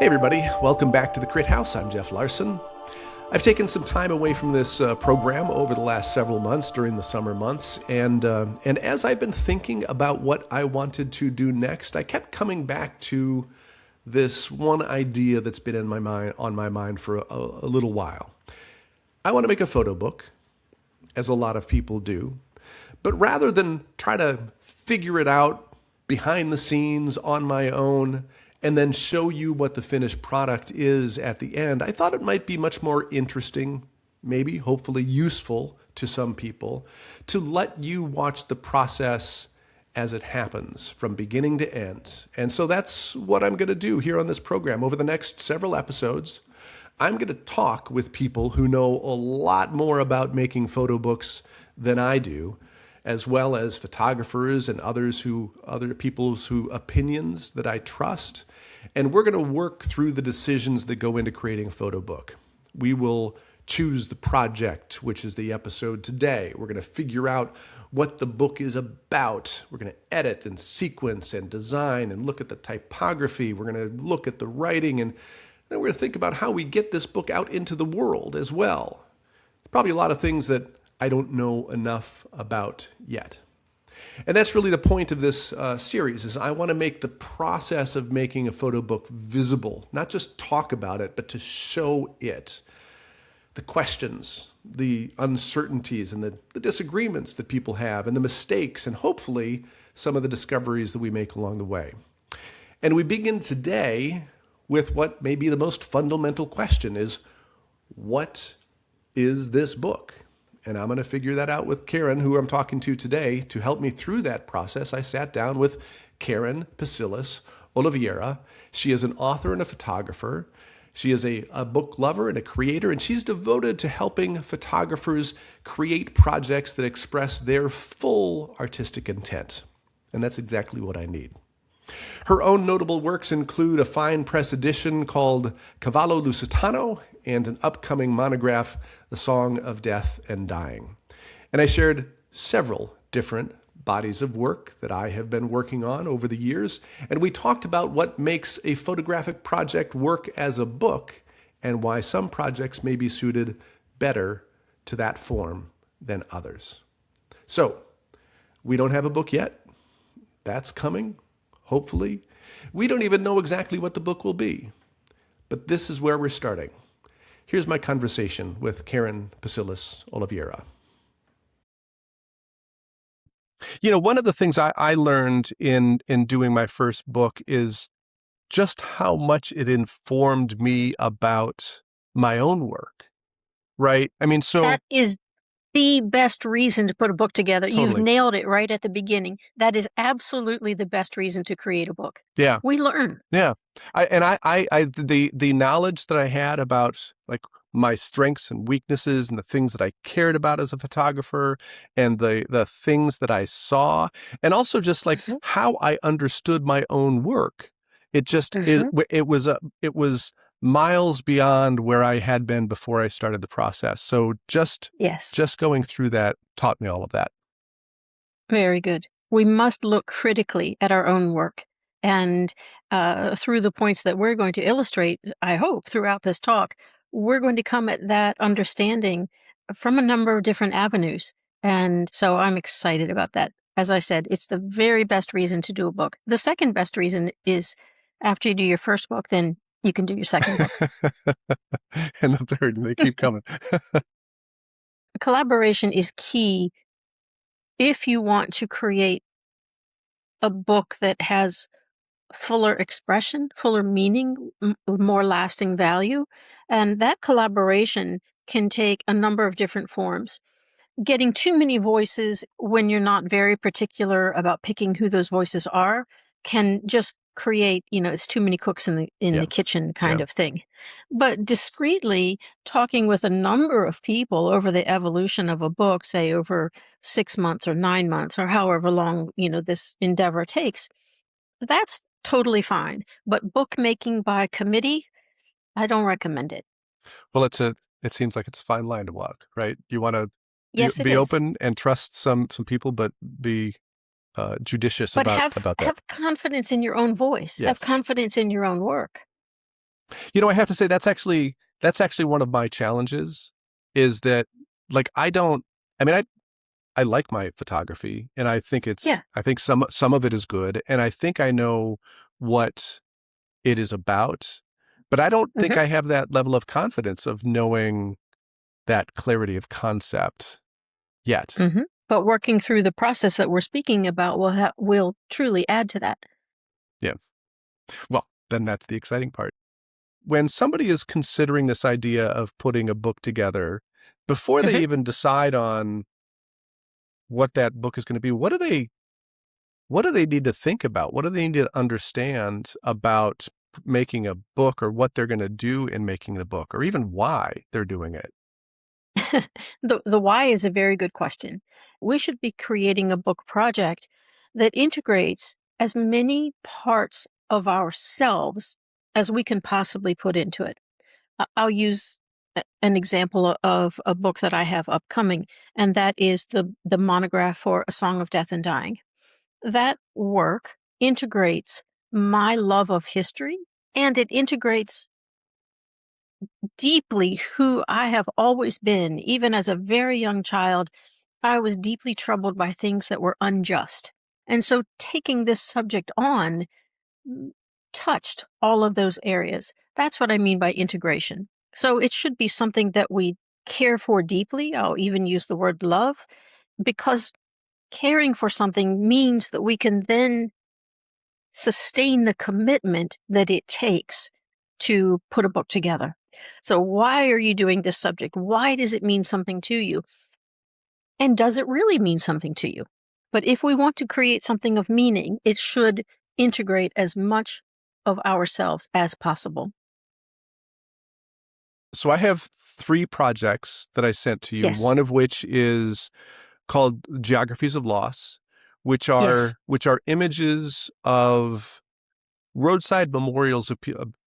Hey everybody, welcome back to the Crit House. I'm Jeff Larson. I've taken some time away from this program over the last several months during the summer months, and as I've been thinking about what I wanted to do next, I kept coming back to this one idea that's been on my mind for a little while. I want to make a photo book, as a lot of people do, but rather than try to figure it out behind the scenes on my own and then show you what the finished product is at the end, I thought it might be much more interesting, maybe hopefully useful to some people, to let you watch the process as it happens from beginning to end. And so that's what I'm going to do here on this program. Over the next several episodes, I'm going to talk with people who know a lot more about making photo books than I do, as well as photographers and other people's opinions that I trust. And we're going to work through the decisions that go into creating a photo book. We will choose the project, which is the episode today. We're going to figure out what the book is about. We're going to edit and sequence and design and look at the typography. We're going to look at the writing, and then we're going to think about how we get this book out into the world as well. Probably a lot of things that I don't know enough about yet. And that's really the point of this series, is I want to make the process of making a photo book visible, not just talk about it, but to show it. The questions, the uncertainties, and the disagreements that people have, and the mistakes, and hopefully some of the discoveries that we make along the way. And we begin today with what may be the most fundamental question is, what is this book? And I'm going to figure that out with Keron, who I'm talking to today. To help me through that process, I sat down with Keron Psillas Oliveira. She is an author and a photographer. She is a book lover and a creator, and she's devoted to helping photographers create projects that express their full artistic intent. And that's exactly what I need. Her own notable works include a fine press edition called Cavallo Lusitano and an upcoming monograph, The Song of Death and Dying. And I shared several different bodies of work that I have been working on over the years, and we talked about what makes a photographic project work as a book and why some projects may be suited better to that form than others. So, we don't have a book yet. That's coming. Hopefully. We don't even know exactly what the book will be, but this is where we're starting. Here's my conversation with Keron Psillas Oliveira. You know, one of the things I learned in doing my first book is just how much it informed me about my own work, right? I mean, so that is the best reason to put a book together. Totally. You've nailed it right at the beginning. That is absolutely the best reason to create a book. Yeah. We learn. Yeah. The knowledge that I had about like my strengths and weaknesses and the things that I cared about as a photographer and the things that I saw, and also just like how I understood my own work. It just it was miles beyond where I had been before I started the process. So just going through that taught me all of that. Very good. We must look critically at our own work. And through the points that we're going to illustrate, I hope, throughout this talk, we're going to come at that understanding from a number of different avenues. And so I'm excited about that. As I said, it's the very best reason to do a book. The second best reason is after you do your first book, then you can do your second book. And the third, and they keep coming. Collaboration is key if you want to create a book that has fuller expression, fuller meaning, more lasting value. And that collaboration can take a number of different forms. Getting too many voices when you're not very particular about picking who those voices are can just create, it's too many cooks in the kitchen kind of thing. But discreetly talking with a number of people over the evolution of a book, say over 6 months or 9 months or however long, this endeavor takes, that's totally fine. But bookmaking by committee, I don't recommend it. Well, it seems like it's a fine line to walk, right? You want to be is. open and trust some people, but be judicious about that. Have confidence in your own voice. Yes. Have confidence in your own work. I have to say that's actually one of my challenges is that like I don't I mean I like my photography and Yeah. I think some of it is good and I think I know what it is about, but I don't think Hmm. I have that level of confidence of knowing that clarity of concept yet. Hmm. But working through the process that we're speaking about will truly add to that. Yeah. Well, then that's the exciting part. When somebody is considering this idea of putting a book together, before they Hmm. even decide on what that book is going to be, what do they need to think about? What do they need to understand about making a book or what they're going to do in making the book or even why they're doing it? The why is a very good question. We should be creating a book project that integrates as many parts of ourselves as we can possibly put into it. I'll use an example of a book that I have upcoming, and that is the monograph for A Song of Death and Dying. That work integrates my love of history, and it integrates deeply who I have always been. Even as a very young child, I was deeply troubled by things that were unjust. And so taking this subject on mm, touched all of those areas. That's what I mean by integration. So it should be something that we care for deeply. I'll even use the word love, because caring for something means that we can then sustain the commitment that it takes to put a book together. So, why are you doing this subject? Why does it mean something to you? And does it really mean something to you? But if we want to create something of meaning, it should integrate as much of ourselves as possible. So I have three projects that I sent to you, Yes, one of which is called Geographies of Loss, which yes, are images of roadside memorials of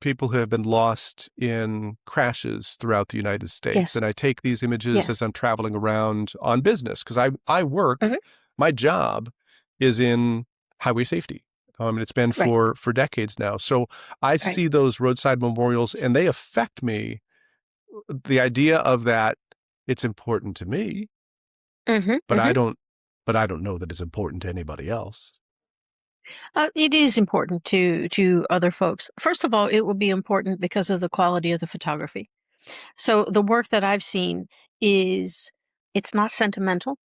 people who have been lost in crashes throughout the United States. yes, And I take these images yes. as I'm traveling around on business because I work, Hmm. my job is in highway safety. And it's been Right, for decades now. So I right. see those roadside memorials and they affect me. The idea of that, it's important to me, Hmm. but Hmm. I don't know that it's important to anybody else. It is important to other folks. First of all, it will be important because of the quality of the photography. So the work that I've seen is it's not sentimental.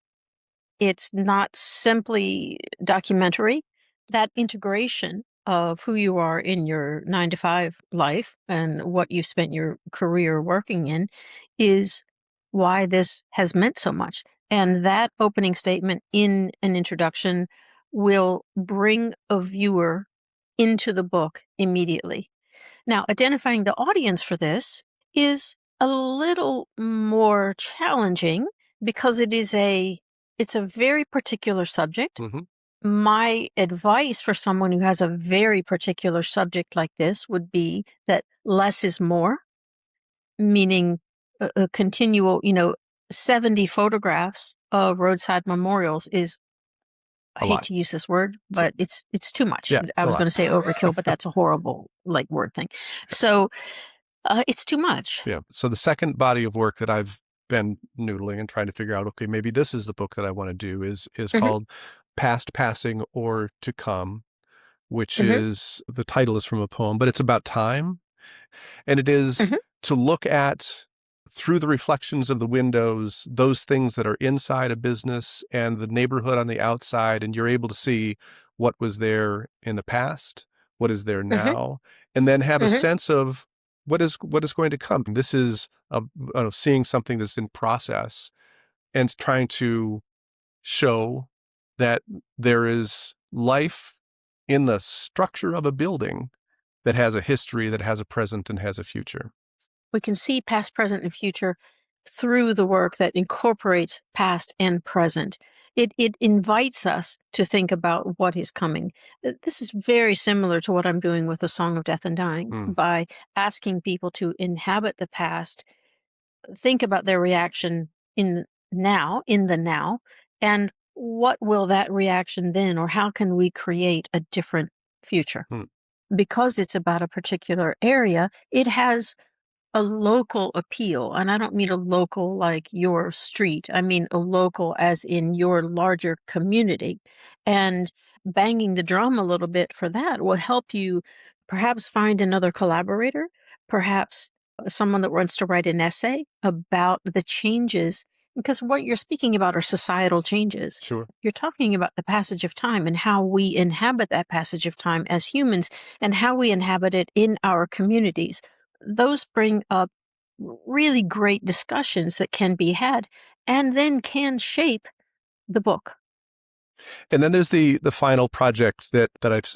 It's not simply documentary. That integration of who you are in your 9 to 5 life and what you've spent your career working in is why this has meant so much. And that opening statement in an introduction will bring a viewer into the book immediately. Now, identifying the audience for this is a little more challenging because it's a very particular subject. Hmm. My advice for someone who has a very particular subject like this would be that less is more, meaning a continual, 70 photographs of roadside memorials is, I A hate lot. to use this word, So but it's too much. yeah, I it's a was going lot. to say overkill, but that's a horrible like word thing. So it's too much. Yeah. So the second body of work that I've been noodling and trying to figure out, okay, maybe this is the book that I want to do is Mhm, called Past, Passing, or To Come, which mhm, is the title is from a poem, but it's about time. And it is mhm, to look at through the reflections of the windows, those things that are inside a business and the neighborhood on the outside. And you're able to see what was there in the past, what is there mhm, now, and then have a mhm. sense of what is going to come. This is seeing something that's in process and trying to show that there is life in the structure of a building that has a history, that has a present, and has a future. We can see past, present, and future through the work that incorporates past and present. It invites us to think about what is coming. This is very similar to what I'm doing with the Song of Death and Dying Mm. by asking people to inhabit the past, think about their reaction in the now, and what will that reaction then, or how can we create a different future? Mm. because it's about a particular area, it has a local appeal. And I don't mean a local like your street. I mean a local as in your larger community. And banging the drum a little bit for that will help you perhaps find another collaborator, perhaps someone that wants to write an essay about the changes, because what you're speaking about are societal changes. Sure. You're talking about the passage of time and how we inhabit that passage of time as humans and how we inhabit it in our communities. Those bring up really great discussions that can be had and then can shape the book. And then there's the final project that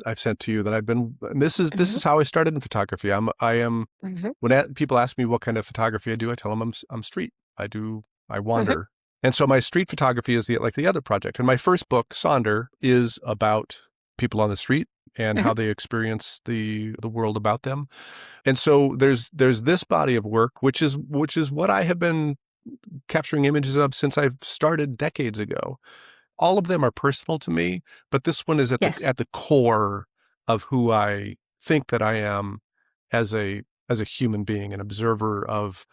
I've sent to you that I've been. And this Mhm. is how I started in photography. I am Mhm. when people ask me what kind of photography I do, I tell them I'm street. I Mhm. wander. And so my street photography is the other project. And my first book, Sonder, is about people on the street and Mhm. how they experience the world about them. And so there's this body of work, which is what I have been capturing images of since I've started decades ago. All of them are personal to me, but this one is Yes. at the core of who I think that I am as a human being, an observer of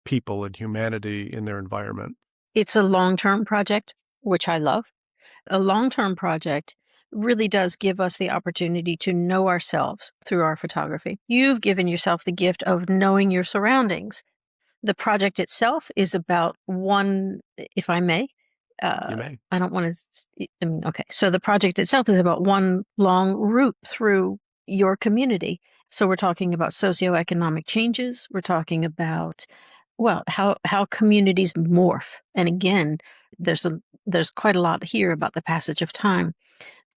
people and humanity in their environment. It's a long-term project, which I love. A long-term project really does give us the opportunity to know ourselves through our photography. You've given yourself the gift of knowing your surroundings. The project itself is about one, if I may, You may. I don't want to, I mean, okay. So the project itself is about one long route through your community. So we're talking about socioeconomic changes. We're talking about, well, how communities morph. And again, there's quite a lot here about the passage of time.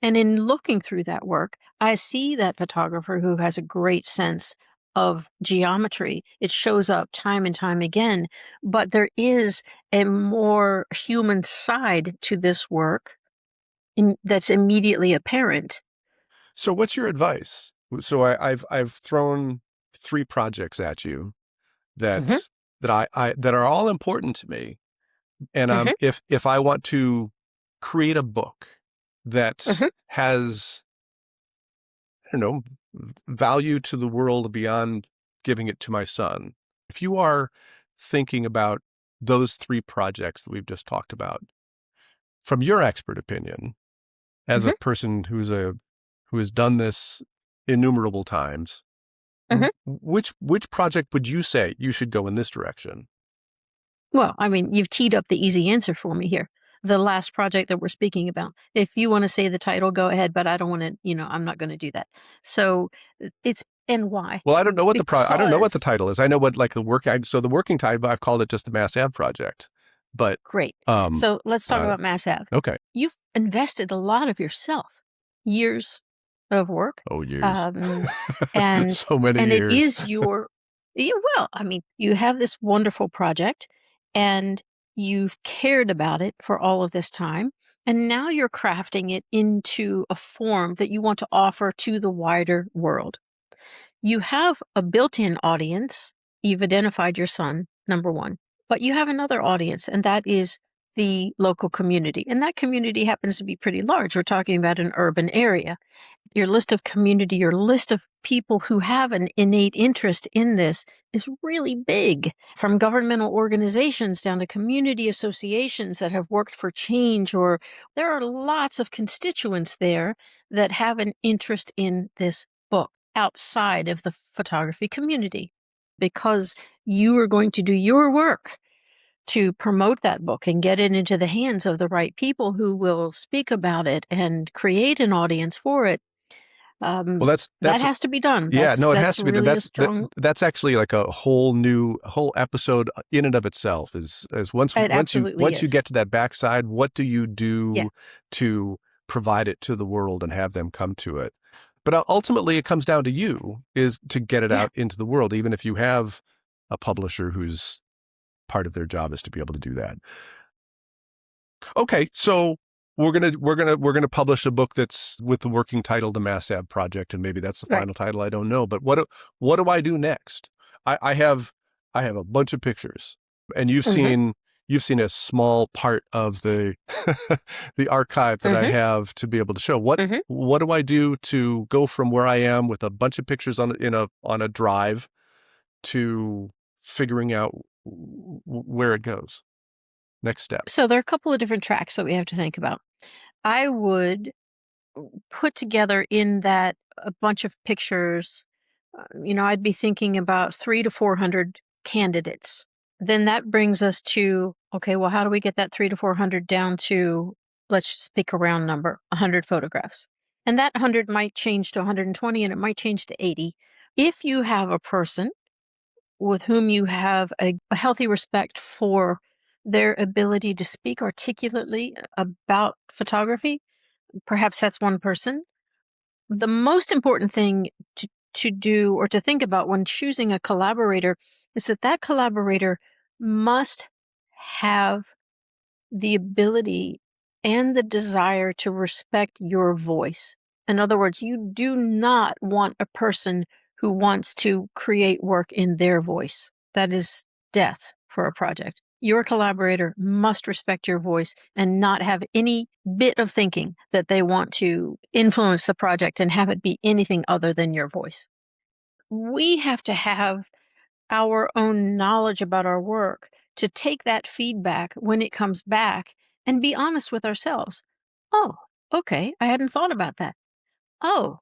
And in looking through that work, I see that photographer who has a great sense of geometry. It shows up time and time again, but there is a more human side to this work that's immediately apparent. So what's your advice? So I've thrown 3 projects at you Hmm. that are all important to me. And Hmm. if I want to create a book that Hmm. has, I don't know, value to the world beyond giving it to my son, if you are thinking about those 3 projects that we've just talked about, from your expert opinion, as a Hmm. person who has done this innumerable times, Hmm. which project would you say you should go in this direction? Well, I mean, you've teed up the easy answer for me here. The last project that we're speaking about. If you want to say the title, go ahead, but I don't want to, I'm not going to do that. So it's, and why? Well, I don't know what the Because, title is. I know what like so the working title I've called it just the Mass Ave project, but great. um, So let's talk uh, about Mass Ave. okay. You've invested a lot of yourself, years of work, Oh, years, um, and so many and it years. is your, yeah, well, I mean, you have this wonderful project, and you've cared about it for all of this time, and now you're crafting it into a form that you want to offer to the wider world. You have a built-in audience. You've identified your son, number one, but you have another audience, and that is the local community. And that community happens to be pretty large. We're talking about an urban area. Your list of community, your list of people who have an innate interest in this is really big, from governmental organizations down to community associations that have worked for change, or there are lots of constituents there that have an interest in this book outside of the photography community, because you are going to do your work to promote that book and get it into the hands of the right people who will speak about it and create an audience for it. Well, That has to be done. yeah, no, it has That's to be. really a strong. That's actually like a whole episode in and of itself. Is It absolutely once you is. get to that backside, what do you Yeah, do to provide it to the world and have them come to it? But ultimately, it comes down to you is to get it yeah, out into the world, even if you have a publisher whose part of their job is to be able to do that. Okay, so we're gonna publish a book that's with the working title, The Mass Ave Project, and maybe that's the right. final title. I don't know, but what do I do next? I have a bunch of pictures, and Hmm. you've seen a small part of the the archive that I Mm-hmm. have to be able to show. Mm-hmm. What do I do to go from where I am with a bunch of pictures on a drive to figuring out where it goes? Next step. So there are a couple of different tracks that we have to think about. I would put together in that a bunch of pictures. I'd be thinking about 300 to 400 candidates. Then that brings us to, okay, well, how do we get that 300 to 400 down to, let's just pick a round number, 100 photographs? And that 100 might change to 120 and it might change to 80. If you have a person with whom you have a healthy respect for their ability to speak articulately about photography, perhaps that's one person. The most important thing to do or to think about when choosing a collaborator is that that collaborator must have the ability and the desire to respect your voice. In other words, you do not want a person who wants to create work in their voice. That is death for a project. Your collaborator must respect your voice and not have any bit of thinking that they want to influence the project and have it be anything other than your voice. We have to have our own knowledge about our work to take that feedback when it comes back and be honest with ourselves. Oh, okay, I hadn't thought about that. Oh,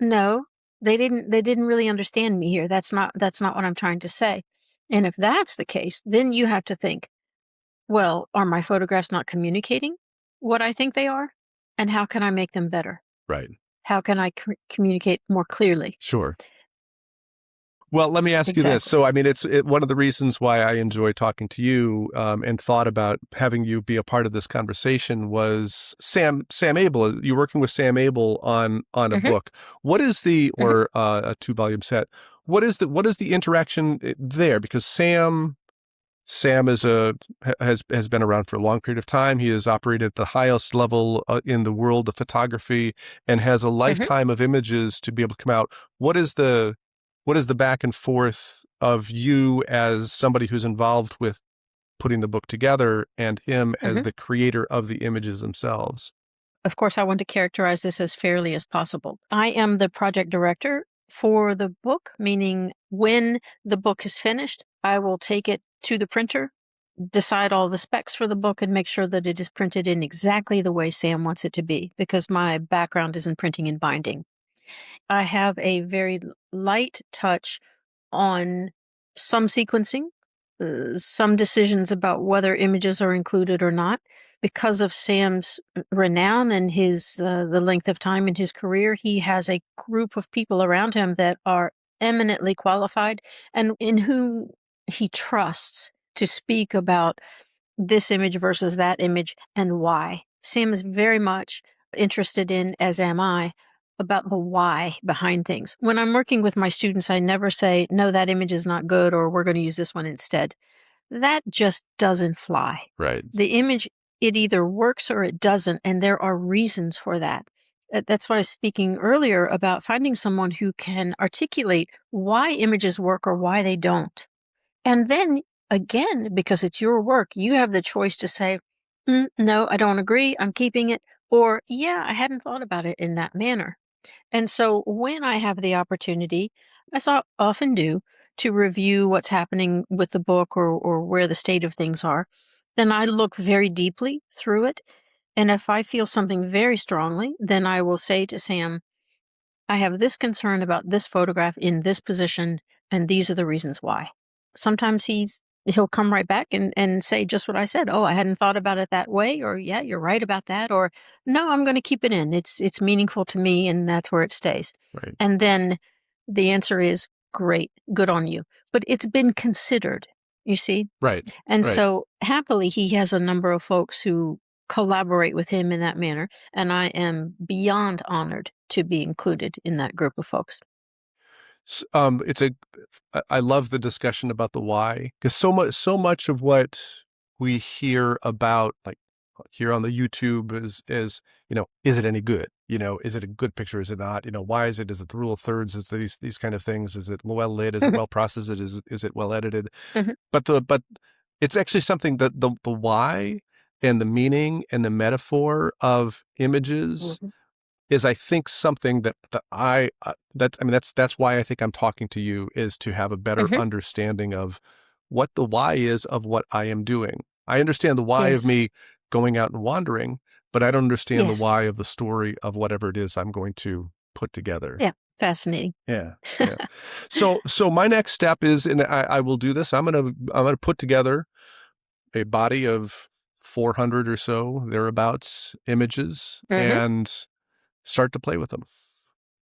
no, they didn't really understand me here. That's not what I'm trying to say. And if that's the case, then you have to think, well, are my photographs not communicating what I think they are? And how can I make them better? Right. How can I communicate more clearly? Sure. Well, let me ask you this. Exactly. So, I mean, one of the reasons why I enjoy talking to you and thought about having you be a part of this conversation was Sam Abel. You're working with Sam Abel on a Hmm. book. What is the Hmm. or a 2-volume set? What is the interaction there? Because Sam has been around for a long period of time. He has operated at the highest level in the world of photography and has a Hmm. lifetime of images to be able to come out. What is the back and forth of you as somebody who's involved with putting the book together and him as Hmm. the creator of the images themselves? Of course, I want to characterize this as fairly as possible. I am the project director for the book, meaning when the book is finished, I will take it to the printer, decide all the specs for the book, and make sure that it is printed in exactly the way Sam wants it to be, because my background is in printing and binding. I have a very light touch on some sequencing, some decisions about whether images are included or not. Because of Sam's renown and the length of time in his career, he has a group of people around him that are eminently qualified and in whom he trusts to speak about this image versus that image and why. Sam is very much interested in, as am I, about the why behind things. When I'm working with my students, I never say, no, that image is not good, or we're going to use this one instead. That just doesn't fly. Right. The image, it either works or it doesn't, and there are reasons for that. That's why I was speaking earlier about finding someone who can articulate why images work or why they don't. And then again, because it's your work, you have the choice to say, no, I don't agree, I'm keeping it, or yeah, I hadn't thought about it in that manner. And so when I have the opportunity, as I often do, to review what's happening with the book or where the state of things are, then I look very deeply through it. And if I feel something very strongly, then I will say to Sam, I have this concern about this photograph in this position, and these are the reasons why. Sometimes he'll come right back and say just what I said. Oh, I hadn't thought about it that way, or yeah, you're right about that, or no, I'm going to keep it in. It's meaningful to me, and that's where it stays. Right. And then the answer is great, good on you. But it's been considered, you see? Right. And Right. so happily, he has a number of folks who collaborate with him in that manner. And I am beyond honored to be included in that group of folks. I love the discussion about the why, because so much of what we hear about, like here on the YouTube is, is it any good? Is it a good picture? Is it not? Why is it? Is it the rule of thirds? Is these kind of things? Is it well lit? Is it well processed? Is it well edited? Mhm. But it's actually something that the why and the meaning and the metaphor of images Mhm. is, I think, something that's why I think I'm talking to you, is to have a better Mhm. understanding of what the why is of what I am doing. I understand the why of Yes. me going out and wandering, but I don't understand the Yes. why of the story of whatever it is I'm going to put together. Yeah. Fascinating. Yeah, yeah. So my next step is, and I will do this. I'm gonna put together a body of 400 or so thereabouts images Mhm. and start to play with them.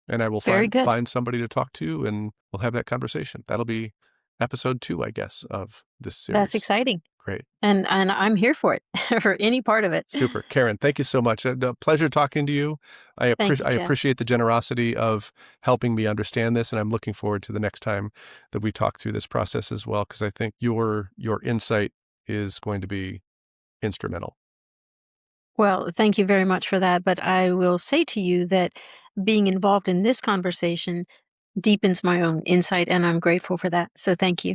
And I will Very good. find somebody to talk to, and we'll have that conversation. That'll be episode 2, I guess, of this That's series. exciting. Great. And I'm here for it, for any part of it. Super. Keron, thank you so much. A pleasure talking to you. Thank you, I Jeff. appreciate the generosity of helping me understand this, and I'm looking forward to the next time that we talk through this process as well, because I think your insight is going to be instrumental. Well, thank you very much for that. But I will say to you that being involved in this conversation deepens my own insight, and I'm grateful for that. So thank you.